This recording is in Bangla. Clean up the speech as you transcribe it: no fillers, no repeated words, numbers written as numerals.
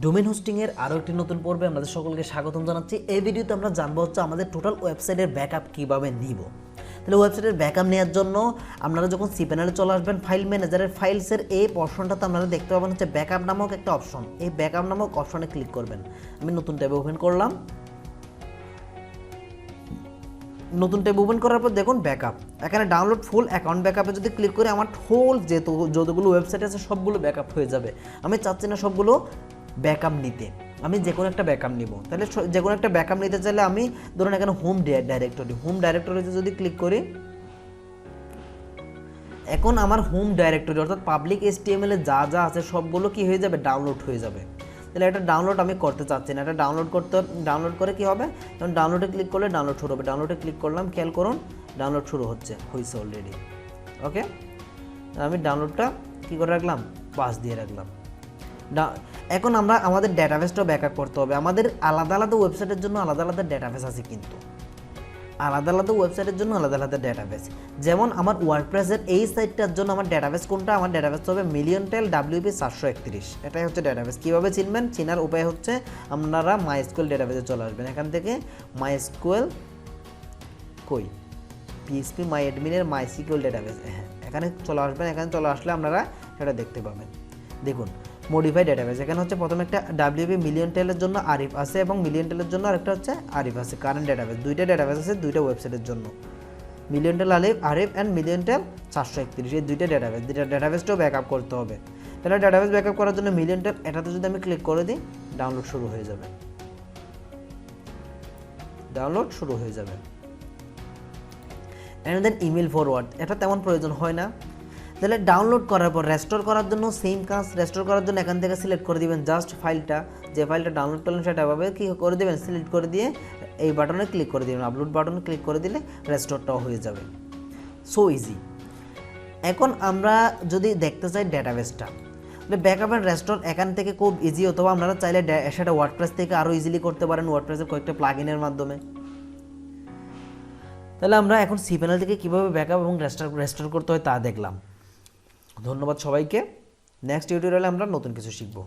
ডোমেন হোস্টিং এর আরো একটি নতুন পর্বে আপনাদের সকলকে স্বাগতম জানাচ্ছি। এই ভিডিওতে আমরা জানবো হচ্ছে আমাদের টোটাল ওয়েবসাইটের ব্যাকআপ কিভাবে নিব। তাহলে ওয়েবসাইটের ব্যাকআপ নেওয়ার জন্য আপনারা যখন cpanel চলে আসবেন, ফাইল ম্যানেজারের ফাইলসের এই পোরশনটাতে আপনারা দেখতে পাবেন হচ্ছে ব্যাকআপ নামক একটা অপশন। এই ব্যাকআপ নামক অপশনে ক্লিক করবেন। আমি নতুন ট্যাব ওপেন করলাম। নতুন ট্যাব ওপেন করার পর দেখুন ব্যাকআপ, এখানে ডাউনলোড ফুল অ্যাকাউন্ট ব্যাকআপে যদি ক্লিক করে আমার হোল যতগুলো ওয়েবসাইট আছে সবগুলো ব্যাকআপ হয়ে যাবে। আমি চাচ্ছি না সবগুলো ব্যাকআপ নিতে, আমি যে কোনো একটা ব্যাকআপ নিব। তাহলে যে কোনো একটা ব্যাকআপ নিতে চাইলে আমি ধরুন এখানে হোম ডাইরেক্টরিতে যদি ক্লিক করি, এখন আমার হোম ডাইরেক্টরি অর্থাৎ পাবলিক HTML এ যা যা আছে সবগুলো কি হয়ে যাবে, ডাউনলোড হয়ে যাবে। তাহলে এটা ডাউনলোড আমি করতে চাচ্ছি না, এটা ডাউনলোড করে কি হবে, কারণ ডাউনলোডে ক্লিক করলে ডাউনলোড শুরু হবে। ডাউনলোডে ক্লিক করলাম, খেয়াল করুন ডাউনলোড শুরু হয়েছে অলরেডি। ওকে, আমি ডাউনলোডটা কি করে রাখলাম, পাস দিয়ে রাখলাম। এখন আমরা আমাদের ডেটাবেসটাও ব্যাকআপ করতে হবে। আমাদের আলাদা আলাদা ওয়েবসাইটের জন্য আলাদা আলাদা ডেটাবেস আছে, কিন্তু আলাদা আলাদা ওয়েবসাইটের জন্য আলাদা আলাদা ডেটাবেস। যেমন আমার ওয়ার্ডপ্রেসের এই সাইটটার জন্য আমার ডেটাবেস কোনটা, আমার ডেটাবেস হবে মিলিয়নটেল WP 431। এটাই হচ্ছে ডেটাবেস। কীভাবে চিনবেন, চেনার উপায় হচ্ছে আপনারা মাইস্কুয়েল ডেটাবেসে চলে আসবেন। এখান থেকে মাইস্কুয়েল কই PHP মাই অ্যাডমিনের মাইস্কুয়েল ডেটাবেস, হ্যাঁ এখানে চলে আসবেন। এখানে চলে আসলে আপনারা সেটা দেখতে পাবেন। দেখুন মডিফাই ডেটাবেস, এখানে হচ্ছে প্রথমে একটা WP মিলিয়নটেলের জন্য আরিফ আছে এবং মিলিয়নটেলের জন্য আরেকটা হচ্ছে আরিফ আছে। কারেন্ট ডেটাবেস, দুইটা ডেটাবেস আছে দুইটা ওয়েবসাইটের জন্য, মিলিয়নটেল আরিফ অ্যান্ড মিলিয়নটেল 431। এই দুইটা ডেটাবেসটাও ব্যাকআপ করতে হবে। তাহলে ডেটাবেস ব্যাকআপ করার জন্য মিলিয়নটেল এটাতে যদি আমি ক্লিক করে দিই, ডাউনলোড শুরু হয়ে যাবে। অ্যান্ড দেন ইমেল ফরওয়ার্ড, এটা তেমন প্রয়োজন হয় না। তাহলে ডাউনলোড করার পর রেস্টোর করার জন্য সেম কাজ। রেস্টোর করার জন্য এখান থেকে সিলেক্ট করে দিবেন জাস্ট ফাইলটা, যে ফাইলটা ডাউনলোড করলেন সেটা এভাবে কি করে দিবেন, সিলেক্ট করে দিয়ে এই বাটনে ক্লিক করে দিবেন, আপলোড বাটনে ক্লিক করে দিলে রেস্টোরটাও হয়ে যাবে। So easy. এখন আমরা যদি দেখতে চাই ডেটাবেসটা, তাহলে ব্যাকআপ অ্যান্ড রেস্টোর এখান থেকে খুব ইজি, অথবা আপনারা চাইলে সেটা ওয়ার্ডপ্রেস থেকে আরও ইজিলি করতে পারেন, ওয়ার্ডপ্রেসের কয়েকটা প্লাগইনের মাধ্যমে। তাহলে আমরা এখন cpanel থেকে কীভাবে ব্যাকআপ এবং রেস্টোর করতে হয় তা দেখলাম। ধন্যবাদ সবাইকে। নেক্সট টিউটোরিয়ালে আমরা নতুন কিছু শিখব।